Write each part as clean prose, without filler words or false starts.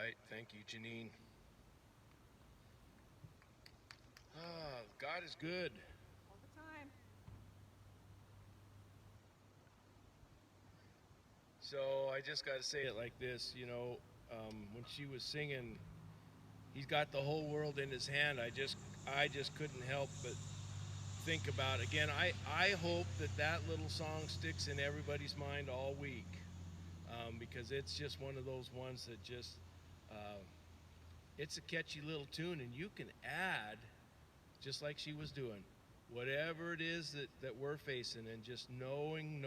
right. Thank you, Janine. God is good. All the time. So I just got to say it like this, when she was singing, he's got the whole world in his hand. I just couldn't help but think about again. I hope that little song sticks in everybody's mind all week, because it's just one of those ones that just, uh, it's a catchy little tune, and you can add just like she was doing, whatever it is that we're facing, and just knowing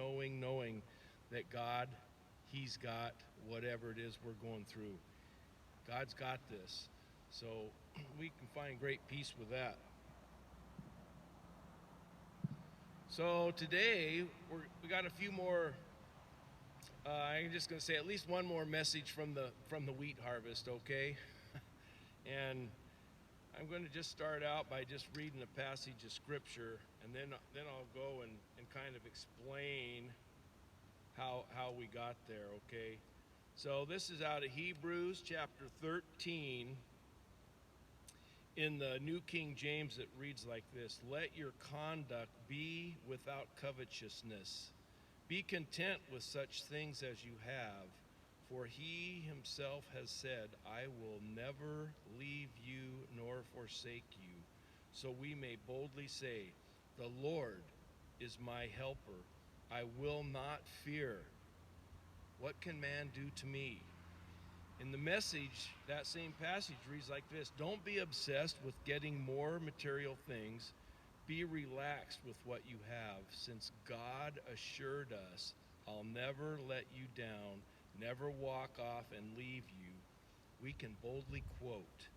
that God, He's got whatever it is we're going through. God's got this. So we can find great peace with that. So today we got a few more. I'm just going to say at least one more message from the wheat harvest, okay? And I'm going to just start out by just reading a passage of scripture, and then I'll go and kind of explain how we got there, okay? So this is out of Hebrews chapter 13. In the New King James, it reads like this: Let your conduct be without covetousness. Be content with such things as you have, for he himself has said, I will never leave you nor forsake you. So we may boldly say, the Lord is my helper. I will not fear. What can man do to me? In the Message, that same passage reads like this: Don't be obsessed with getting more material things. Be relaxed with what you have, since God assured us, I'll never let you down, never walk off and leave you. We can boldly quote,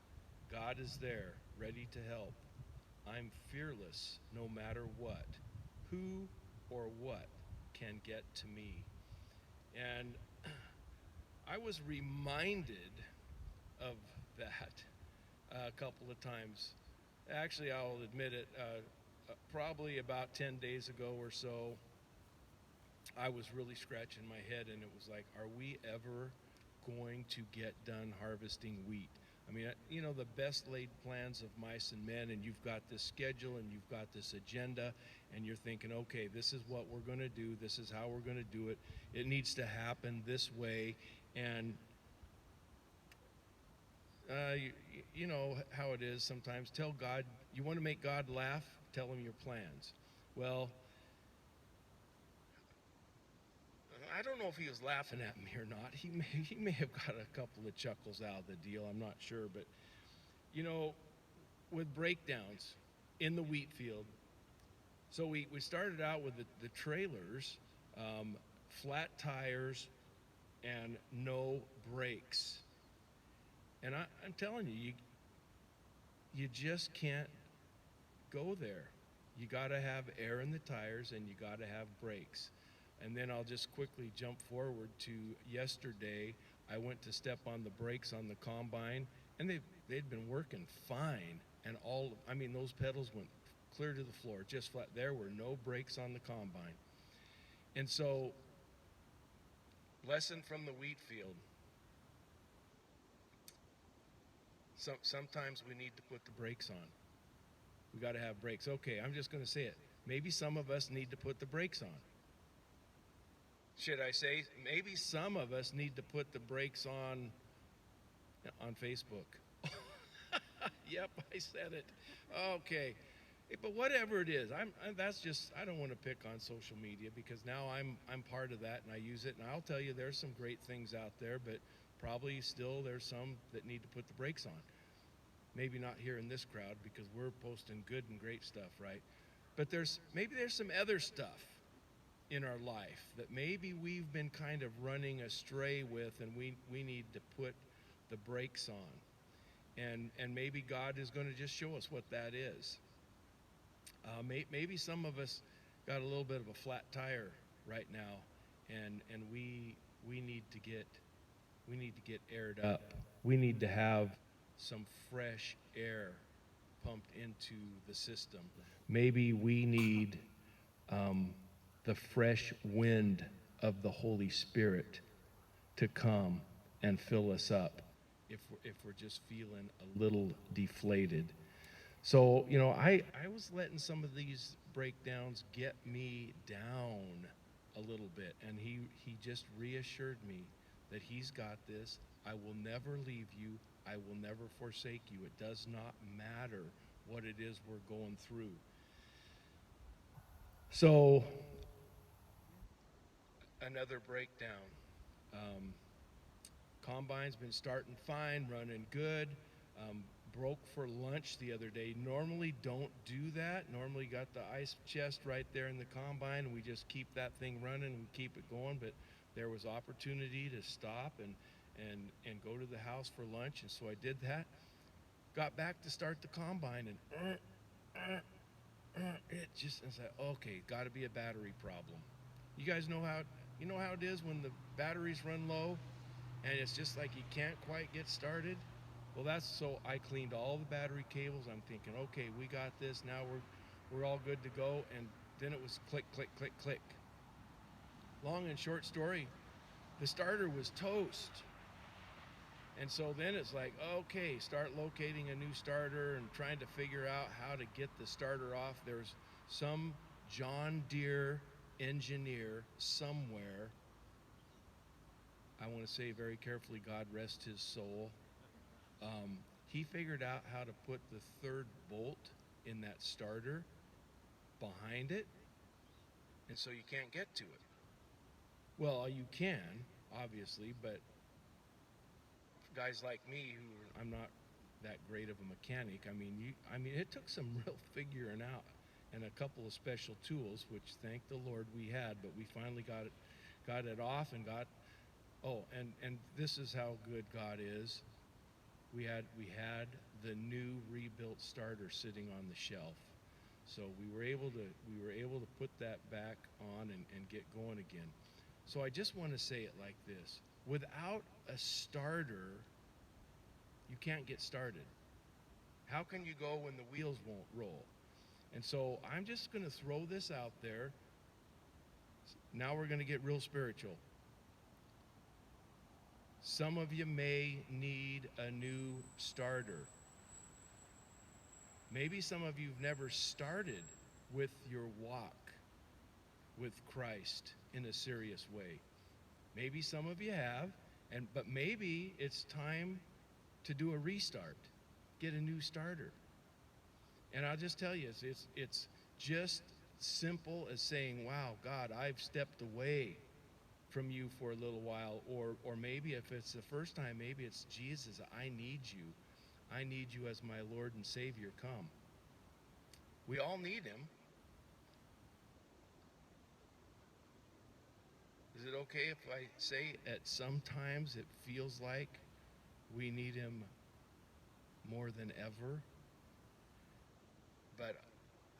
God is there, ready to help. I'm fearless no matter what. Who or what can get to me? And I was reminded of that a couple of times. Actually, I'll admit it, probably about 10 days ago or so, I was really scratching my head, and it was like, are we ever going to get done harvesting wheat? I mean, the best laid plans of mice and men, and you've got this schedule and you've got this agenda, and you're thinking, okay, this is what we're going to do, this is how we're going to do it, it needs to happen this way. And you know how it is sometimes. Tell God, you want to make God laugh, tell him your plans. Well, I don't know if he was laughing at me or not. He may have got a couple of chuckles out of the deal. I'm not sure. But, you know, with breakdowns in the wheat field, so we started out with the trailers, flat tires, and no brakes. And I'm telling you, you just can't go there. You got to have air in the tires, and you got to have brakes. And then I'll just quickly jump forward to yesterday. I went to step on the brakes on the combine, and they'd been working fine. And those pedals went clear to the floor, just flat. There were no brakes on the combine. And so, lesson from the wheat field. Sometimes we need to put the brakes on. We got to have brakes. Okay, I'm just going to say it. Maybe some of us need to put the brakes on. Should I say, maybe some of us need to put the brakes on Facebook. Yep, I said it. Okay. But whatever it is, I don't want to pick on social media, because now I'm part of that and I use it, and I'll tell you there's some great things out there, but probably still there's some that need to put the brakes on. Maybe not here in this crowd, because we're posting good and great stuff, right? But maybe there's some other stuff in our life that maybe we've been kind of running astray with, and we need to put the brakes on. And maybe God is going to just show us what that is. Maybe some of us got a little bit of a flat tire right now, and we need to get aired up. We need to have some fresh air pumped into the system. Maybe we need the fresh wind of the Holy Spirit to come and fill us up if we're just feeling a little deflated. So, I was letting some of these breakdowns get me down a little bit, and he just reassured me that he's got this. I will never leave you. I will never forsake you. It does not matter what it is we're going through. So, another breakdown. Um, Combine's been starting fine, running good. Broke for lunch the other day. Normally don't do that. Normally got the ice chest right there in the combine, and we just keep that thing running and keep it going. But there was opportunity to stop and go to the house for lunch, and so I did that. Got back to start the combine, and it just, I said, okay, got to be a battery problem. You guys know how it is when the batteries run low, and it's just like you can't quite get started. Well, that's so I cleaned all the battery cables. I'm thinking, okay, we got this. Now we're all good to go. And then it was click, click, click, click. Long and short story, the starter was toast. And so then it's like, okay, start locating a new starter and trying to figure out how to get the starter off. There's some John Deere engineer somewhere. I want to say very carefully, God rest his soul. He figured out how to put the third bolt in that starter behind it, and so you can't get to it. Well, you can, obviously, but guys like me, who I'm not that great of a mechanic, I mean, it took some real figuring out and a couple of special tools, which thank the Lord we had, but we finally got it off and got. Oh, and this is how good God is. We had the new rebuilt starter sitting on the shelf, so we were able to put that back on and get going again. So I just want to say it like this: without a starter, you can't get started. How can you go when the wheels won't roll? And so I'm just going to throw this out there. Now we're going to get real spiritual. Some of you may need a new starter. Maybe some of you have never started with your walk with Christ in a serious way. Maybe some of you have, but maybe it's time to do a restart, get a new starter. And I'll just tell you, it's just simple as saying, wow, God, I've stepped away from you for a little while, or maybe if it's the first time, maybe it's Jesus, I need you. I need you as my Lord and Savior. Come. We all need him. Is it okay if I say at sometimes it feels like we need him more than ever? But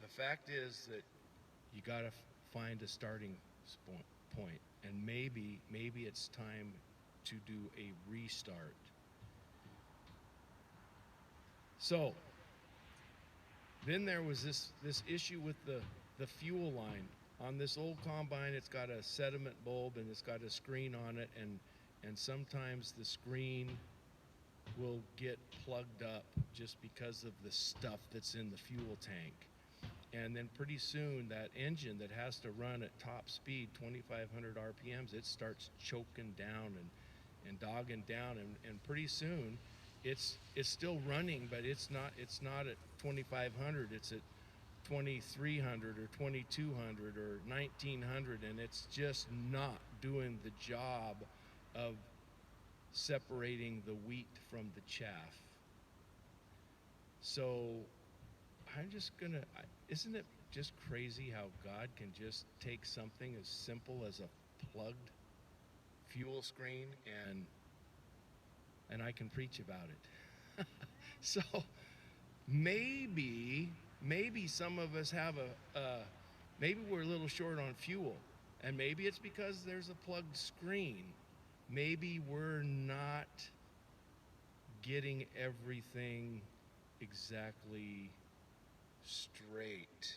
the fact is that you got to find a starting point, and maybe it's time to do a restart. So then there was this issue with the fuel line. On this old combine, it's got a sediment bulb and it's got a screen on it, and sometimes the screen will get plugged up just because of the stuff that's in the fuel tank. And then pretty soon that engine that has to run at top speed, 2,500 RPMs, it starts choking down and dogging down, and pretty soon it's still running, but it's not at 2,500, it's at 2,300 or 2,200 or 1,900, and it's just not doing the job of separating the wheat from the chaff. So I'm just gonna, isn't it just crazy how God can just take something as simple as a plugged fuel screen and I can preach about it. So maybe some of us have maybe we're a little short on fuel, and maybe it's because there's a plugged screen. Maybe we're not getting everything exactly straight,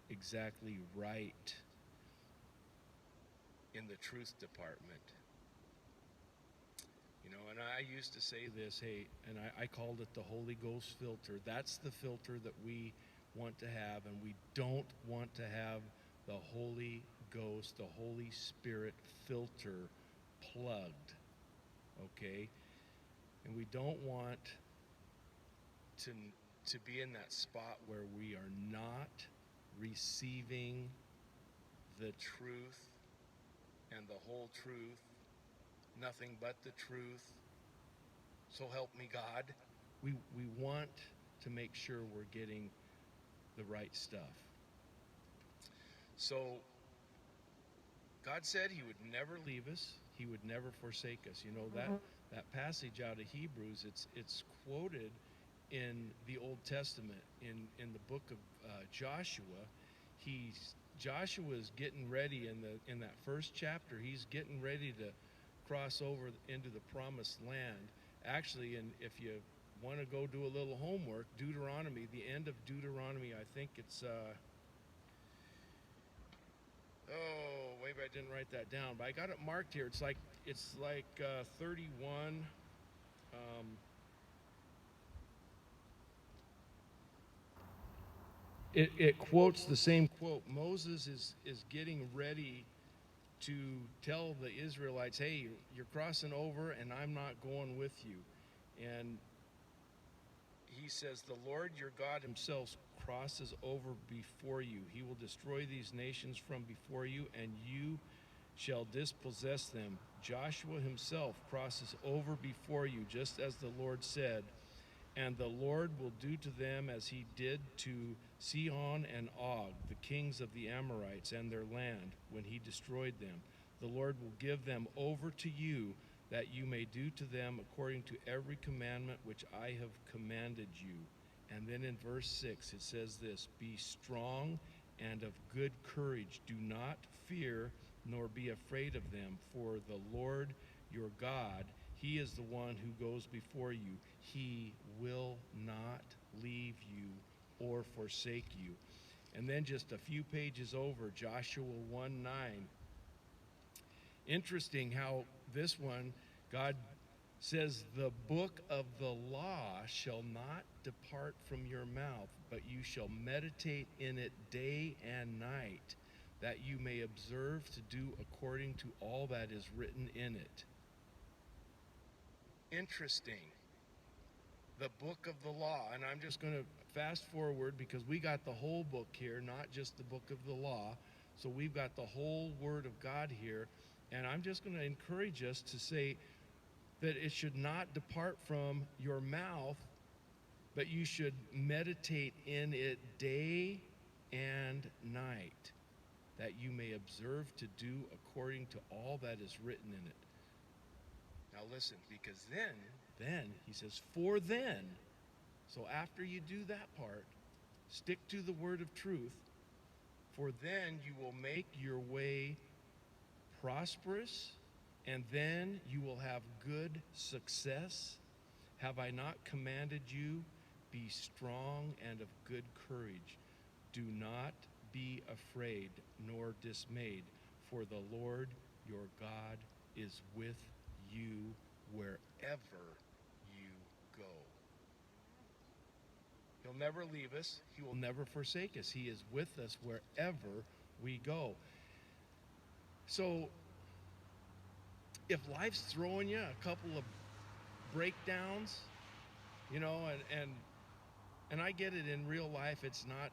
exactly right in the truth department. And I used to say this, hey, and I called it the Holy Ghost filter. That's the filter that we want to have, and we don't want to have the Holy Ghost, the Holy Spirit filter plugged, okay? And we don't want to be in that spot where we are not receiving the truth and the whole truth, nothing but the truth. So help me God. We want to make sure we're getting the right stuff. So God said he would never leave us. He would never forsake us. That passage out of Hebrews, it's quoted in the Old Testament, in the book of Joshua. Joshua is getting ready in that first chapter. He's getting ready to cross over into the promised land. Actually, and if you want to go do a little homework, Deuteronomy, the end of Deuteronomy, I think it's maybe I didn't write that down, but I got it marked here. It's like 31. It quotes the same quote. Moses is getting ready to tell the Israelites, hey, you're crossing over and I'm not going with you. And he says, the Lord your God himself crosses over before you. He will destroy these nations from before you, and you shall dispossess them. Joshua himself crosses over before you, just as the Lord said, and the Lord will do to them as he did to Sihon and Og, the kings of the Amorites, and their land, when he destroyed them. The Lord will give them over to you, that you may do to them according to every commandment which I have commanded you. And then in verse 6 it says this, be strong and of good courage. Do not fear nor be afraid of them, for the Lord your God, he is the one who goes before you. He will not leave you or forsake you. And then just a few pages over, Joshua 1:9. Interesting how this one, God says, the book of the law shall not depart from your mouth, but you shall meditate in it day and night, that you may observe to do according to all that is written in it. Interesting. The book of the law. And I'm just going to fast forward because we got the whole book here, not just the book of the law. So we've got the whole Word of God here. And I'm just going to encourage us to say that it should not depart from your mouth, but you should meditate in it day and night, that you may observe to do according to all that is written in it. Now listen, because then, he says, for then, so after you do that part, stick to the word of truth, for then you will make your way prosperous, and then you will have good success. Have I not commanded you? Be strong and of good courage. Do not be afraid nor dismayed, for the Lord your God is with you wherever you go. He'll never leave us. He will never forsake us. He is with us wherever we go. So if life's throwing you a couple of breakdowns, and I get it, in real life it's not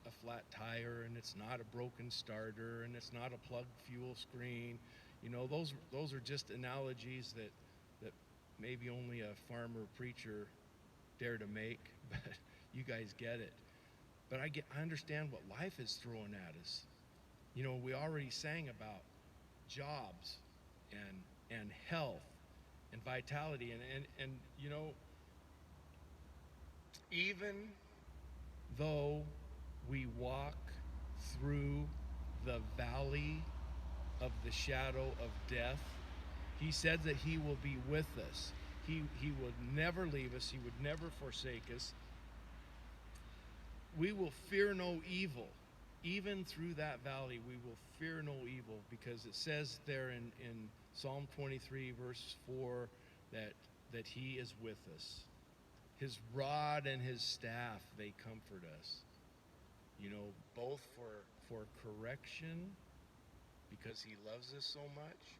a flat tire, and it's not a broken starter, and it's not a plugged fuel screen. Those are just analogies that maybe only a farmer preacher dare to make, but you guys get it. But I understand what life is throwing at us. We already sang about jobs and health and vitality, and even though we walk through the valley of the shadow of death, he said that he will be with us. He would never leave us. He would never forsake us. We will fear no evil. Even through that valley, we will fear no evil, because it says there in Psalm 23, verse 4, that he is with us. His rod and his staff, they comfort us. Both for correction, because he loves us so much,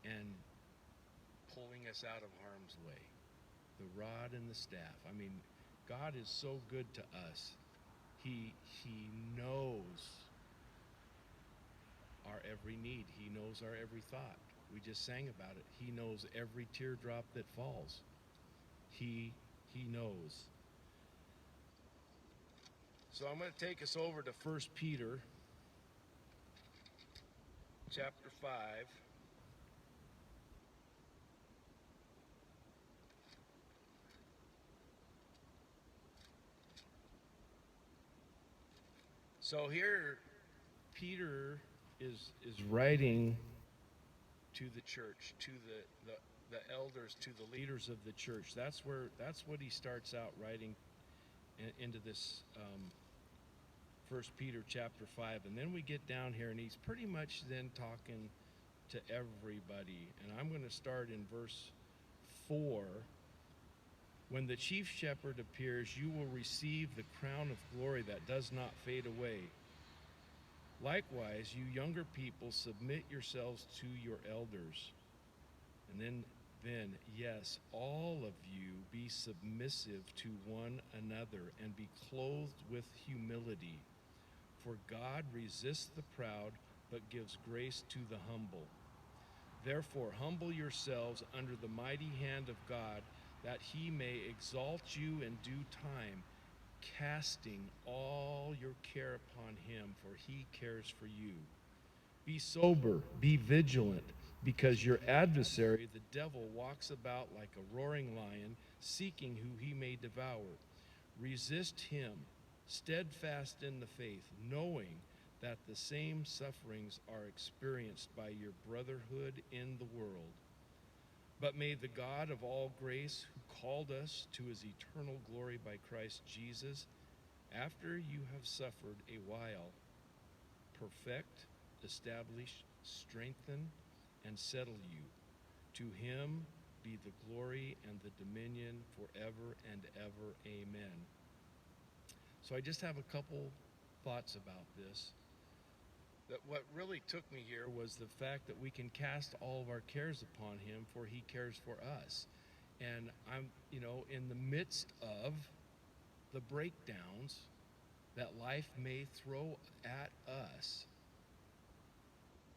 and pulling us out of harm's way. The rod and the staff. I mean, God is so good to us. He knows our every need. He knows our every thought. We just sang about it. He knows every teardrop that falls. He knows. So I'm going to take us over to 1 Peter chapter 5. So here Peter is writing to the church, to the elders, to the leaders of the church. That's what he starts out writing into this 1 Peter chapter 5. And then we get down here, and he's pretty much then talking to everybody. And I'm going to start in verse 4. When the chief shepherd appears, you will receive the crown of glory that does not fade away. Likewise, you younger people, submit yourselves to your elders. And then, yes, all of you be submissive to one another and be clothed with humility. For God resists the proud, but gives grace to the humble. Therefore, humble yourselves under the mighty hand of God, that he may exalt you in due time, casting all your care upon him, for he cares for you. Be sober, be vigilant, because your adversary, the devil, walks about like a roaring lion, seeking who he may devour. Resist him, steadfast in the faith, knowing that the same sufferings are experienced by your brotherhood in the world. But may the God of all grace, who called us to his eternal glory by Christ Jesus, after you have suffered a while, perfect, establish, strengthen, and settle you. To him be the glory and the dominion forever and ever. Amen. So I just have a couple thoughts about this. That what really took me here was the fact that we can cast all of our cares upon him, for he cares for us. And I'm, in the midst of the breakdowns that life may throw at us,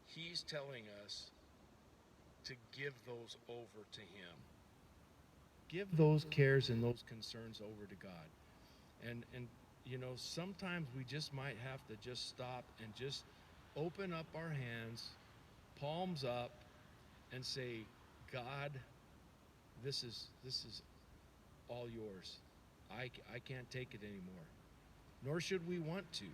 he's telling us to give those over to him. Give those cares and those concerns over to God. And sometimes we just might have to just stop and just open up our hands, palms up, and say, God, this is all yours. I can't take it anymore. Nor should we want to.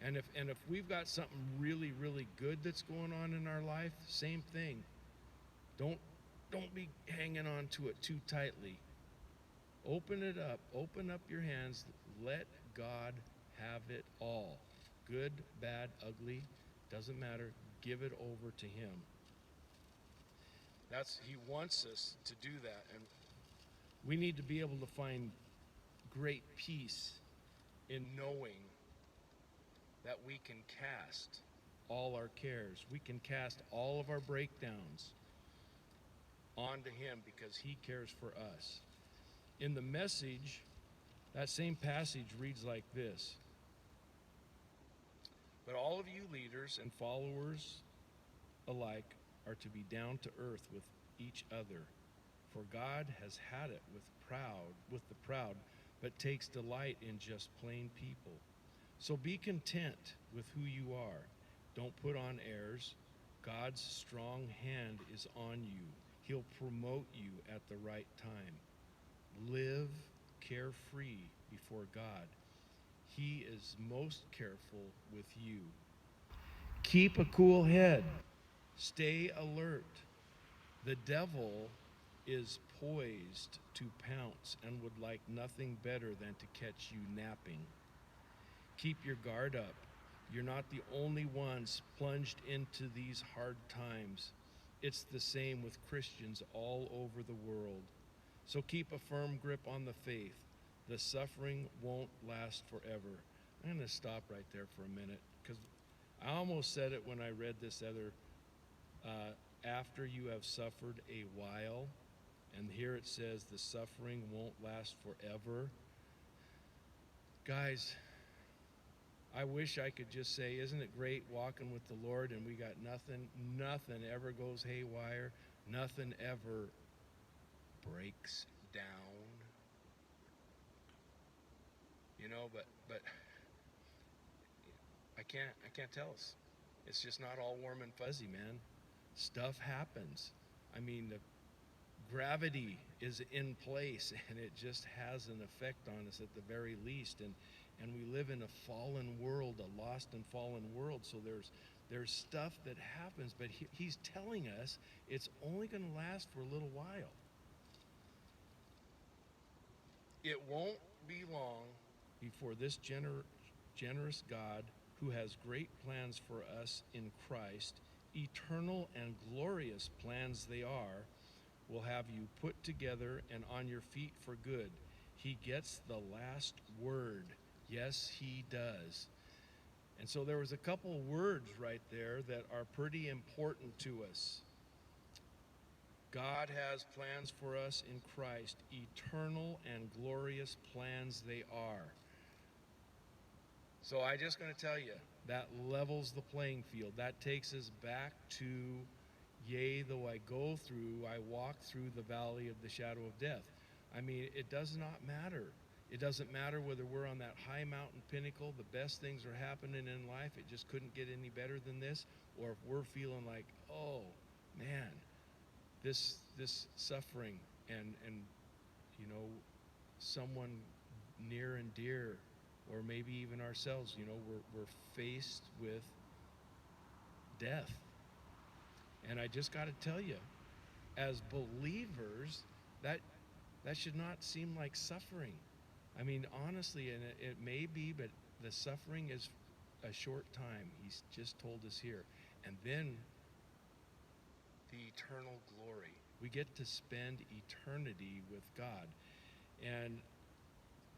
And if we've got something really, really good that's going on in our life, same thing. Don't be hanging on to it too tightly. Open it up. Open up your hands. Let God have it all. Good, bad, ugly, doesn't matter. Give it over to him. He wants us to do that. And we need to be able to find great peace in knowing that we can cast all our cares. We can cast all of our breakdowns onto him because he cares for us. In the Message, that same passage reads like this. But all of you leaders and followers alike are to be down to earth with each other. For God has had it with the proud, but takes delight in just plain people. So be content with who you are. Don't put on airs. God's strong hand is on you. He'll promote you at the right time. Live carefree before God. He is most careful with you. Keep a cool head. Stay alert. The devil is poised to pounce and would like nothing better than to catch you napping. Keep your guard up. You're not the only ones plunged into these hard times. it's the same with Christians all over the world. So keep a firm grip on the faith. The suffering won't last forever. I'm going to stop right there for a minute because I almost said it when I read this other, after you have suffered a while, and here it says the suffering won't last forever. Guys, I wish I could just say, isn't it great walking with the Lord and we got nothing ever goes haywire, nothing ever breaks down. But I can't tell us. It's just not all warm and fuzzy, man. Stuff happens. I mean, the gravity is in place and it just has an effect on us at the very least. And we live in a fallen world, a lost and fallen world. So there's stuff that happens, but he's telling us it's only going to last for a little while. It won't be long before this generous God, who has great plans for us in Christ, eternal and glorious plans they are, will have you put together and on your feet for good. He gets the last word. Yes, he does. And so there was a couple words right there that are pretty important to us. God has plans for us in Christ, eternal and glorious plans they are. So I'm just going to tell you, that levels the playing field. That takes us back to, yea, though I go through, I walk through the valley of the shadow of death. I mean, it does not matter. It doesn't matter whether we're on that high mountain pinnacle, the best things are happening in life, it just couldn't get any better than this, or if we're feeling like, oh, man, this suffering and someone near and dear, or maybe even ourselves, we're faced with death. And I just got to tell you, as believers, that should not seem like suffering. I mean, honestly, and it may be, but the suffering is a short time. He's just told us here. And then the eternal glory. We get to spend eternity with God. And,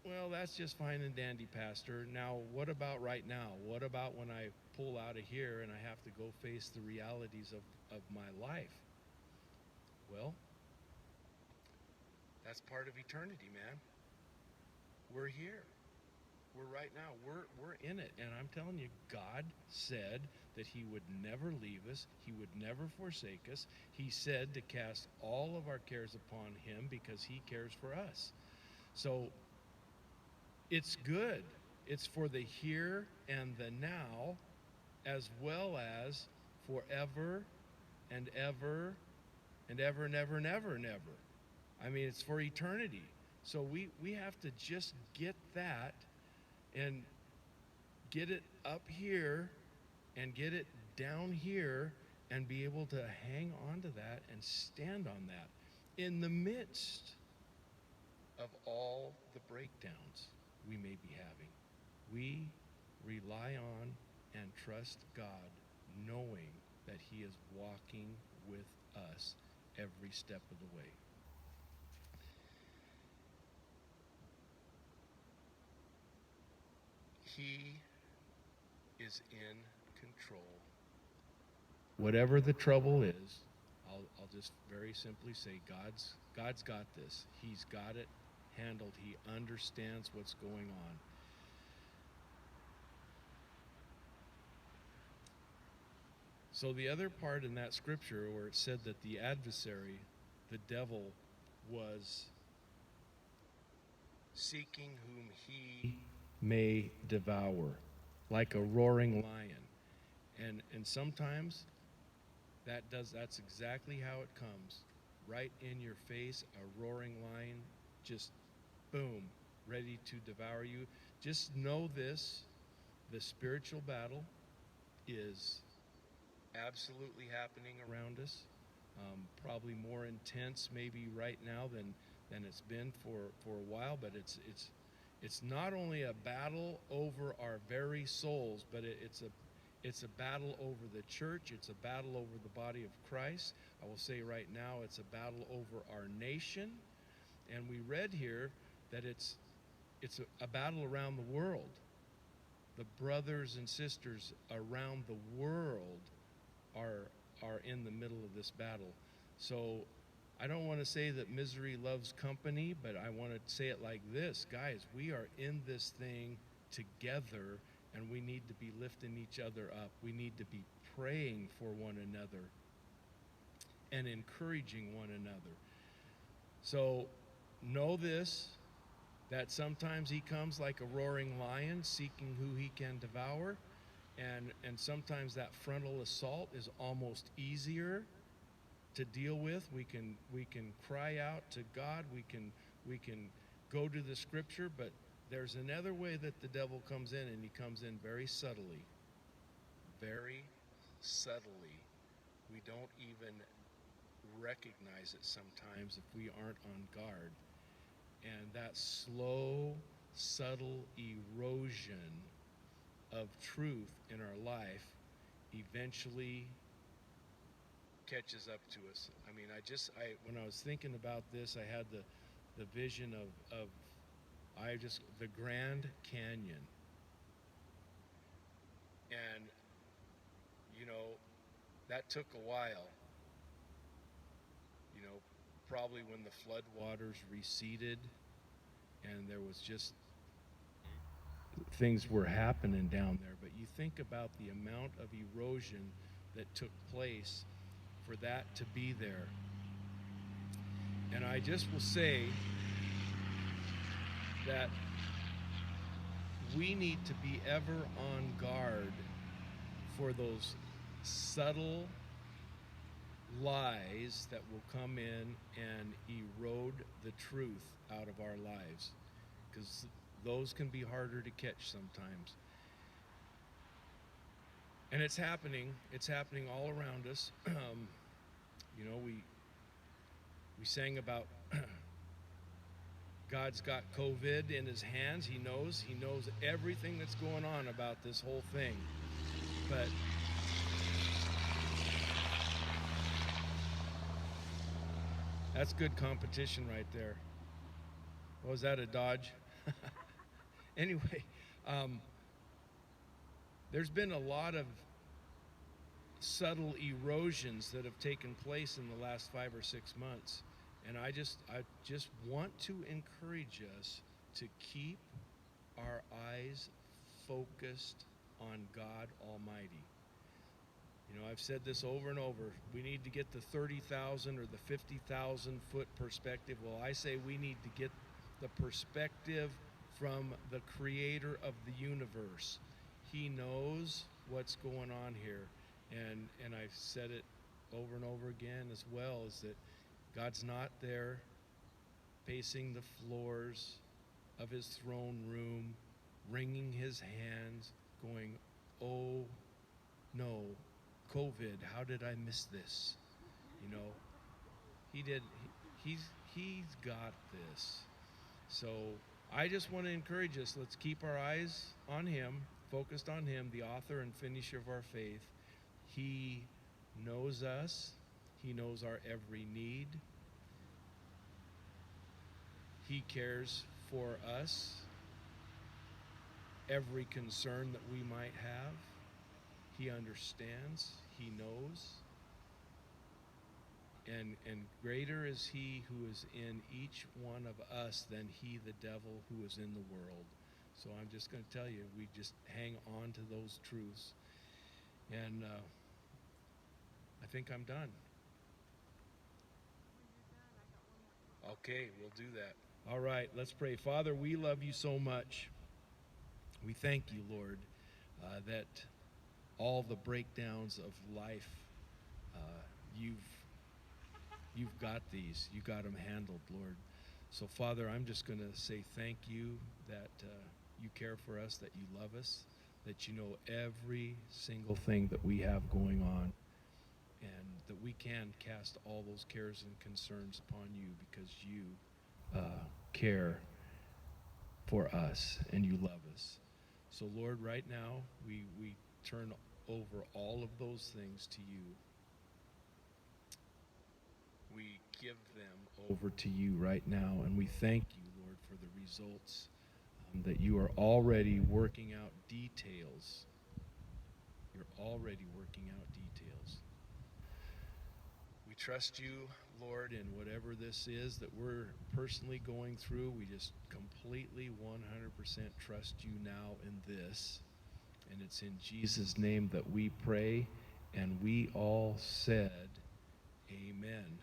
well, that's just fine and dandy, Pastor. Now, what about right now? What about when I pull out of here and I have to go face the realities of my life? Well, that's part of eternity, man. We're here. We're right now. We're in it. And I'm telling you, God said that he would never leave us. He would never forsake us. He said to cast all of our cares upon him because he cares for us. So it's good. It's for the here and the now, as well as forever and ever and ever and ever and ever and ever. I mean, it's for eternity. So we have to just get that and get it up here and get it down here and be able to hang on to that and stand on that in the midst of all the breakdowns we may be having. We rely on and trust God, knowing that he is walking with us every step of the way. He is in control. Whatever the trouble is, I'll just very simply say God's got this. He's got it handled. He understands what's going on. So the other part in that scripture where it said that the adversary, the devil, was seeking whom he may devour, like a roaring lion. And sometimes that's exactly how it comes. Right in your face, a roaring lion, just boom, ready to devour you. Just know this, the spiritual battle is absolutely happening around us. Probably more intense maybe right now than it's been for a while, but it's not only a battle over our very souls, but It's a battle over the church. It's a battle over the body of Christ. I will say right now, it's a battle over our nation. And we read here that it's a battle around the world. The brothers and sisters around the world are in the middle of this battle. So I don't want to say that misery loves company, but I want to say it like this. Guys, we are in this thing together, and we need to be lifting each other up. We need to be praying for one another and encouraging one another. So know this, that sometimes he comes like a roaring lion seeking who he can devour, and sometimes that frontal assault is almost easier to deal with. We can cry out to God, we can go to the scripture, but there's another way that the devil comes in, and he comes in very subtly. Very subtly. We don't even recognize it sometimes if we aren't on guard. And that slow, subtle erosion of truth in our life eventually catches up to us. I mean, when I was thinking about this, I had the vision of the Grand Canyon. And, that took a while. Probably when the flood waters receded and there was just things were happening down there. But you think about the amount of erosion that took place for that to be there. And I just will say that we need to be ever on guard for those subtle lies that will come in and erode the truth out of our lives, because those can be harder to catch sometimes. And it's happening all around us. We sang about God's got COVID in his hands. He knows everything that's going on about this whole thing. But that's good competition right there. Was that a Dodge? Anyway, there's been a lot of subtle erosions that have taken place in the last 5 or 6 months. And I just want to encourage us to keep our eyes focused on God Almighty. I've said this over and over. We need to get the 30,000 or the 50,000 foot perspective. Well, I say we need to get the perspective from the creator of the universe. He knows what's going on here. And I've said it over and over again as well, is that God's not there pacing the floors of his throne room, wringing his hands, going, oh no, COVID, how did I miss this? He's got this. So I just want to encourage us, let's keep our eyes on him, focused on him, the author and finisher of our faith. He knows us. He knows our every need. He cares for us, every concern that we might have. He understands. He knows. And greater is he who is in each one of us than he, the devil, who is in the world. So I'm just going to tell you, we just hang on to those truths. And I think I'm done. Okay, we'll do that. All right, let's pray. Father, we love you so much. We thank you, Lord, that all the breakdowns of life, you've got these. You got them handled, Lord. So, Father, I'm just going to say thank you that you care for us, that you love us, that you know every single thing that we have going on, and that we can cast all those cares and concerns upon you because you care for us and you love us. So, Lord, right now we turn over all of those things to you. We give them over to you right now, and we thank you, Lord, for the results, that you are already working out details. You're already working out details. We trust you, Lord, in whatever this is that we're personally going through. We just completely 100% trust you now in this. And it's in Jesus' name that we pray, and we all said, amen.